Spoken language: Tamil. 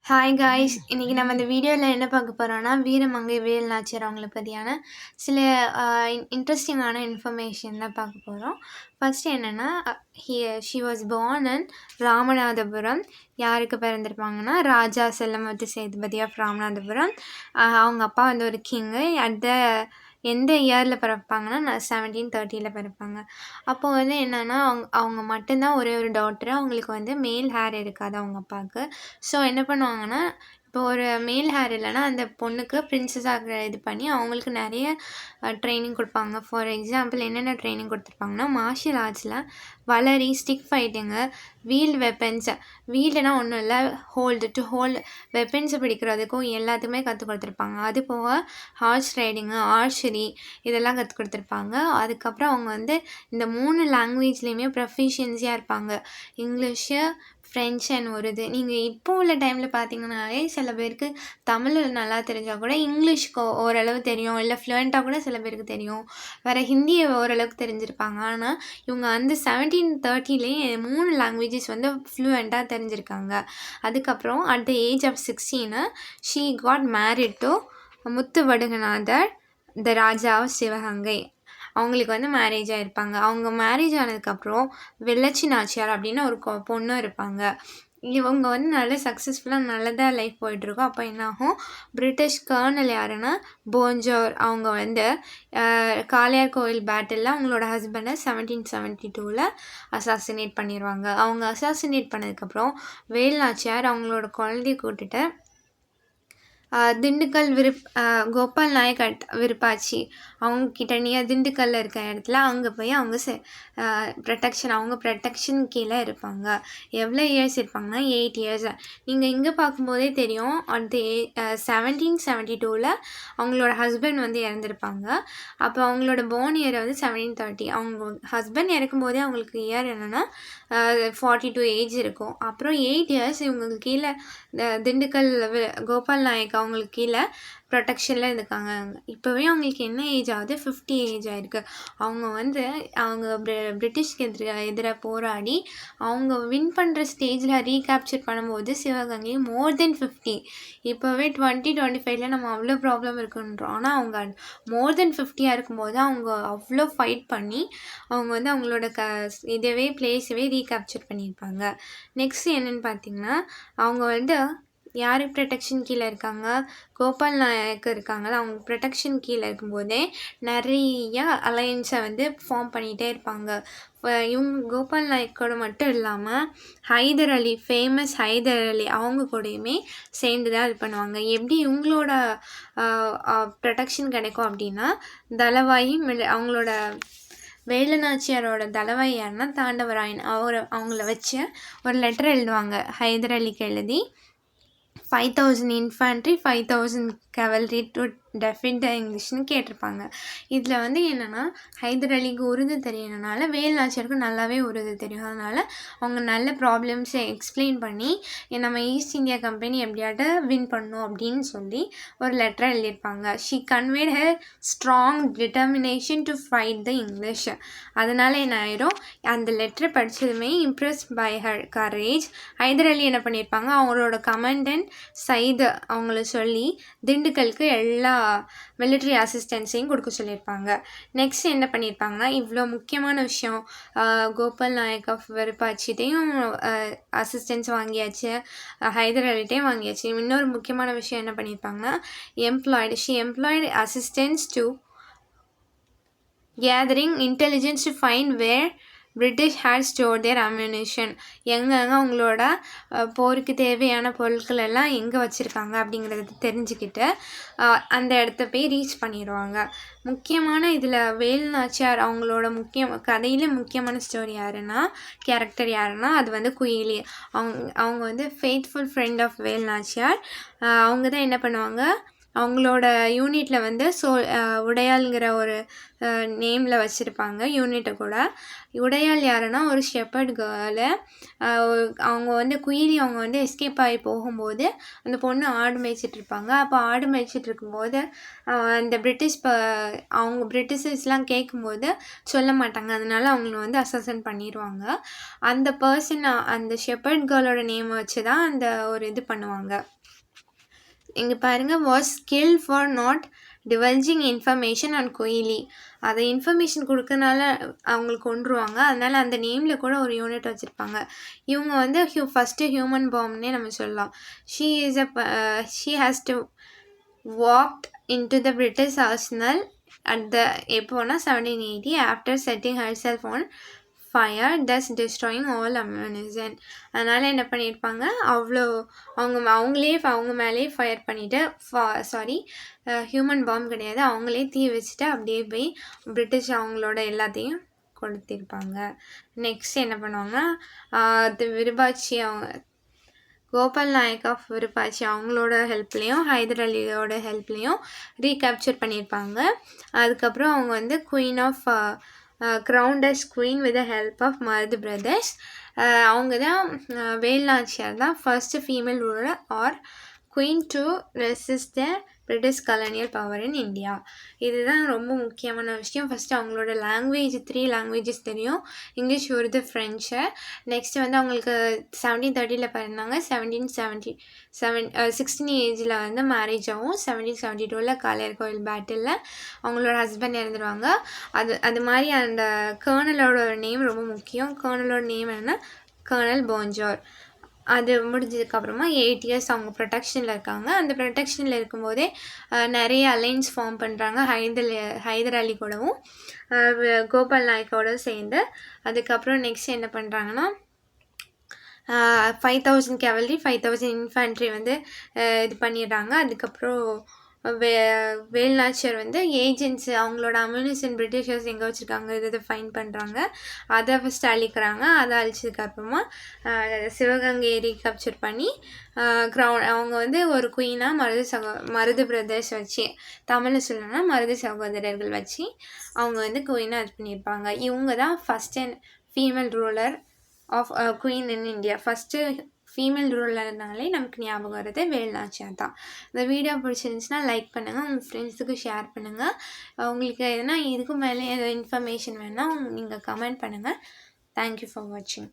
ஹாய் காய்ஸ், இன்றைக்கி நம்ம இந்த வீடியோவில் என்ன பார்க்க போகிறோன்னா வீரமங்கை வேல் நாச்சியார் அவங்கள பற்றியான சில இன்ட்ரெஸ்டிங்கான இன்ஃபர்மேஷன் தான் பார்க்க போகிறோம். ஃபஸ்ட்டு என்னென்னா she was born in Ramanathapuram. யாருக்கு பிறந்திருப்பாங்கன்னா ராஜா செல்லமுத்து சேதுபதி ஆஃப் ராமநாதபுரம். அவங்க அப்பா வந்து ஒரு கிங்கு. எந்த இயரில் பிறப்பாங்கன்னா 1730 பிறப்பாங்க. அப்போ வந்து என்னென்னா அவங்க மட்டும்தான் ஒரே ஒரு டாட்டரு. அவங்களுக்கு வந்து மேல் ஹேர் இருக்காது அவங்க அப்பாவுக்கு. ஸோ என்ன பண்ணுவாங்கன்னா, இப்போ ஒரு மேல் ஹேர் இல்லைன்னா அந்த பொண்ணுக்கு பிரின்சஸாக இது பண்ணி அவங்களுக்கு நிறைய ட்ரைனிங் கொடுப்பாங்க. ஃபார் எக்ஸாம்பிள் என்னென்ன ட்ரைனிங் கொடுத்துருப்பாங்கன்னா, மார்ஷியல் ஆர்ட்ஸில் வளரி, ஸ்டிக் ஃபைட்டிங்கு, வீல்டு வெப்பன்ஸு. வீல்டுனா ஒன்றும் இல்லை, டு ஹோல்டு வெப்பன்ஸை பிடிக்கிறதுக்கும் எல்லாத்துக்குமே கற்றுக் கொடுத்துருப்பாங்க. அது போக ஹார்ஸ் ரைடிங்கு, ஆர்ச்சரி இதெல்லாம் கற்றுக் கொடுத்துருப்பாங்க. அதுக்கப்புறம் அவங்க வந்து இந்த 3 லாங்குவேஜ்லேயுமே ப்ரொஃபிஷியன்சியாக இருப்பாங்க. English, French and Urdu. நீங்கள் இப்போ உள்ள டைமில் பார்த்தீங்கன்னாலே சில பேருக்கு தமிழ் நல்லா தெரிஞ்சால் கூட இங்கிலீஷ்க்கு ஓரளவு தெரியும், இல்லை ஃப்ளூயண்ட்டாக கூட சில பேருக்கு தெரியும். வேறு ஹிந்தியை ஓரளவுக்கு தெரிஞ்சிருப்பாங்க. ஆனால் இவங்க வந்து 1730லேயே 3 லாங்குவேஜஸ் வந்து ஃப்ளூயண்ட்டாக தெரிஞ்சிருக்காங்க. அதுக்கப்புறம் at the age of 16 she got married to Muthu Vadukanathar, the raja of Sivaganga. அவங்களுக்கு வந்து மேரேஜ் ஆகிருப்பாங்க. அவங்க மேரேஜ் ஆனதுக்கப்புறம் வெள்ளச்சி நாச்சியார் அப்படின்னு ஒரு பொண்ணு இருப்பாங்க. இவங்க வந்து நல்ல சக்ஸஸ்ஃபுல்லாக நல்லதாக லைஃப் போயிட்டுருக்கோம். அப்போ என்னாகும், பிரிட்டிஷ் கர்னல் யாருன்னா போஞ்சோர், அவங்க வந்து காளையார் கோவில் பேட்டிலில் அவங்களோட ஹஸ்பண்டை 1772 அசாசினேட் பண்ணிடுவாங்க. அவங்க அசாசினேட் பண்ணதுக்கப்புறம் வேல் நாச்சியார் அவங்களோட குழந்தைய கூட்டிட்டு திண்டுக்கல் கோபால் நாயக் விருப்பாச்சி அவங்கக்கிட்ட திண்டுக்கல்லில் இருக்க இடத்துல அங்கே போய் அவங்க ப்ரொடெக்ஷன் கீழே இருப்பாங்க. எவ்வளோ இயர்ஸ் இருப்பாங்கன்னா 8 இயர்ஸ். நீங்கள் இங்கே பார்க்கும்போதே தெரியும், அந்த 1772 அவங்களோட ஹஸ்பண்ட் வந்து இறந்துருப்பாங்க. அப்போ அவங்களோட போர்ன் இயர் வந்து 1730. அவங்க ஹஸ்பண்ட் இறக்கும்போதே அவங்களுக்கு இயர் என்னென்னா 42 ஏஜ் இருக்கும். அப்புறம் 8 இயர்ஸ் இவங்களுக்கு கீழே திண்டுக்கல் கோபால் நாயக் அவங்களுக்கு கீழே ப்ரொடெக்ஷனில் இருக்காங்க. இப்போவே அவங்களுக்கு என்ன ஏஜ் ஆகுது, 50 ஏஜ் ஆகிருக்கு. அவங்க பிரிட்டிஷ்க்கு எதிராக போராடி அவங்க வின் பண்ணுற ஸ்டேஜில் ரீகேப்சர் பண்ணும்போது சிவகங்கை மோர் தென் 50. இப்போவே 2025 நம்ம அவ்வளோ ப்ராப்ளம் இருக்குன்றோம். ஆனால் அவங்க மோர் தென் 50 இருக்கும்போது அவங்க அவ்வளோ ஃபைட் பண்ணி அவங்க வந்து அவங்களோட இதவே பிளேஸவே ரீகேப்சர் பண்ணியிருப்பாங்க. நெக்ஸ்ட் என்னென்னு பார்த்தீங்கன்னா, அவங்க வந்து யார் ப்ரொடெக்ஷன் கீழே இருக்காங்க, கோபால் நாயக் இருக்காங்களா, அவங்க ப்ரொடெக்ஷன் கீழே இருக்கும்போதே நிறைய அலையன்ஸை வந்து ஃபார்ம் பண்ணிகிட்டே இருப்பாங்க. இவங்க கோபால் நாயக்கோட மட்டும் இல்லாமல் ஹைதர் அலி, ஃபேமஸ் ஹைதர் அலி அவங்க கூடயுமே சேர்ந்து தான் இது பண்ணுவாங்க. எப்படி இவங்களோட ப்ரொடெக்ஷன் கிடைக்கும் அப்படின்னா, தளவாயி அவங்களோட வேலுநாச்சியாரோட தளவாய் யாருன்னா தாண்டவராயன். அவங்கள வச்சு ஒரு லெட்டர் எழுதுவாங்க ஹைதர் அலிக்கு எழுதி, 5000 இன்ஃபேண்ட்ரி, 5000 cavalry டு டெஃபிட் த இங்கிலீஷ்னு கேட்டிருப்பாங்க. இதில் வந்து என்னென்னா, ஹைதர் அலிக்கு உருது தெரியறனால வேல் நாச்சியாருக்கு நல்லாவே உருது தெரியும். அதனால் அவங்க நல்ல ப்ராப்ளம்ஸை எக்ஸ்பிளைன் பண்ணி நம்ம ஈஸ்ட் இந்தியா கம்பெனி எப்படியாட்ட வின் பண்ணணும் அப்படின்னு சொல்லி ஒரு லெட்டரை எழுதியிருப்பாங்க. She conveyed her strong determination to fight the English. அதனால் என்ன ஆயிரும், அந்த லெட்டரை படித்ததுமே impressed by her courage Hyder Ali என்ன பண்ணியிருப்பாங்க, அவங்களோட கமாண்டன்ட் சைது அவங்கள சொல்லி திண்டுக்கலுக்கு எல்லா மிலிட்ரி அசிஸ்டன்ஸையும் கொடுக்க சொல்லியிருப்பாங்க. நெக்ஸ்ட் என்ன பண்ணியிருப்பாங்கன்னா, இவ்வளோ முக்கியமான விஷயம், கோபால் நாயக் ஆஃப் விருப்பாச்சிட்டையும் அசிஸ்டன்ஸ் வாங்கியாச்சு, ஹைதர் அலிட்டையும் வாங்கியாச்சு. இன்னொரு முக்கியமான விஷயம் என்ன பண்ணியிருப்பாங்கன்னா, she employed assistance to gathering intelligence to find where British had store their ammunition. எங்கெங்கே அவங்களோட போருக்கு தேவையான பொருட்கள் எல்லாம் எங்கே வச்சுருக்காங்க அப்படிங்கிறத தெரிஞ்சுக்கிட்டு அந்த இடத்த போய் ரீச் பண்ணிடுவாங்க. முக்கியமான இதில் வேல் நாச்சியார் அவங்களோட கதையில் முக்கியமான ஸ்டோரி கேரக்டர் யாருன்னா அது வந்து குயிலி. அவங்க வந்து ஃபெய்த்ஃபுல் ஃப்ரெண்ட் ஆஃப் வேல் நாச்சியார். அவங்க தான் என்ன பண்ணுவாங்க, அவங்களோட யூனிட்டில் வந்து உடையாளுங்கிற ஒரு நேமில் வச்சுருப்பாங்க யூனிட்டை கூட. உடையாள் யாருன்னா ஒரு ஷெப்பர்ட் கேர்ளு. அவங்க வந்து குயிலி அவங்க வந்து எஸ்கேப் ஆகி போகும்போது அந்த பொண்ணு ஆடு மேய்ச்சிட்ருப்பாங்க. அப்போ ஆடு மேய்ச்சிட்ருக்கும்போது அந்த அவங்க பிரிட்டிஷர்ஸ்லாம் கேட்கும்போது சொல்ல மாட்டாங்க. அதனால அவங்கள வந்து அசசன் பண்ணிடுவாங்க. அந்த அந்த ஷெப்பர்ட் கேர்ளோட நேமை வச்சு தான் அந்த ஒரு இது பண்ணுவாங்க. இங்கே பாருங்கள், was skill for not divulging information on Kuyili. அதை இன்ஃபர்மேஷன் கொடுக்கறனால அவங்களுக்கு கொண்டுருவாங்க. அதனால் அந்த நேமில் கூட ஒரு யூனிட் வச்சுருப்பாங்க. இவங்க வந்து ஃபஸ்ட்டு ஹியூமன் பாம்னே நம்ம சொல்லலாம். She has to walked into the British Arsenal எப்போனா 1780 after setting her self on fire thus destroying all ammunition. அதனால் என்ன பண்ணியிருப்பாங்க, அவங்க மேலே ஃபயர் பண்ணிவிட்டு ஹியூமன் பாம் கிடையாது, அவங்களே தீ வச்சுட்டு அப்படியே போய் பிரிட்டிஷ் அவங்களோட எல்லாத்தையும் கொளுத்திருப்பாங்க. நெக்ஸ்ட் என்ன பண்ணுவாங்கன்னா, விருபாட்சி கோபால் நாயக் ஆஃப் விருப்பாச்சி அவங்களோட ஹெல்ப்லேயும் ஹைதர் அலியோட ஹெல்ப்லேயும் ரீகேப்சர் பண்ணியிருப்பாங்க. அதுக்கப்புறம் அவங்க வந்து queen of crowned as queen with the help of Marudhu brothers. அவங்க தான் வேல்நாச்சியார் தான் first female ruler or queen to resist the British colonial power in India. இதுதான் ரொம்ப முக்கியமான விஷயம். ஃபஸ்ட்டு அவங்களோட லாங்குவேஜ் 3 லாங்குவேஜஸ் தெரியும், இங்கிலீஷ், உருது, ஃப்ரெஞ்சு. நெக்ஸ்ட்டு வந்து அவங்களுக்கு 1730 பிறந்தாங்க. 16 ஏஜில் வந்து மேரேஜ் ஆகும். 1772 காளையார் கோயில் பேட்டிலில் அவங்களோட ஹஸ்பண்ட் இறந்துடுவாங்க. அது மாதிரி அந்த கர்னலோட நேம் ரொம்ப முக்கியம். கர்னலோட நேம் என்னென்னா கர்னல் போன்ஜோர். அது முடிஞ்சதுக்கப்புறமா 8 இயர்ஸ் அவங்க ப்ரொடெக்ஷனில் இருக்காங்க. அந்த ப்ரொடெக்ஷனில் இருக்கும்போதே நிறைய அலைன்ஸ் ஃபார்ம் பண்ணுறாங்க ஹைதர் அலி கூடவும் கோபால் நாயக்கோடவும் சேர்ந்து. அதுக்கப்புறம் நெக்ஸ்ட் என்ன பண்ணுறாங்கன்னா 5000 கேவல்ரி 5000 இன்ஃபேண்ட்ரி வந்து இது பண்ணிடுறாங்க. அதுக்கப்புறம் வேல்நாச்சியார் வந்து ஏஜென்ட்ஸு அவங்களோட அம்யூனிஷன் பிரிட்டிஷர்ஸ் எங்கே வச்சுருக்காங்க இதை ஃபைன் பண்ணுறாங்க. அதை ஃபஸ்ட்டு அழிக்கிறாங்க. அதை அழிச்சதுக்கப்புறமா சிவகங்கை ரீகேப்சர் பண்ணி அவங்க வந்து ஒரு குயினாக மருது பிரதர்ஸ் வச்சு, தமிழில் சொல்லணும்னா மருது சகோதரர்கள் வச்சு அவங்க வந்து குயினாக இது பண்ணியிருப்பாங்க. இவங்க தான் first and female ruler of queen in India. First female ரூலர்னாலே நமக்கு ஞாபகம் வருது வேல்நாச்சியார் தான். இந்த வீடியோ பிடிச்சிருந்துச்சுன்னா லைக் பண்ணுங்கள், உங்கள் ஃப்ரெண்ட்ஸுக்கு ஷேர் பண்ணுங்கள். உங்களுக்கு எதுனா இதுக்கு மேலே ஏதோ இன்ஃபர்மேஷன் வேணுன்னா நீங்கள் கமெண்ட் பண்ணுங்கள். தேங்க்யூ ஃபார் வாட்சிங்.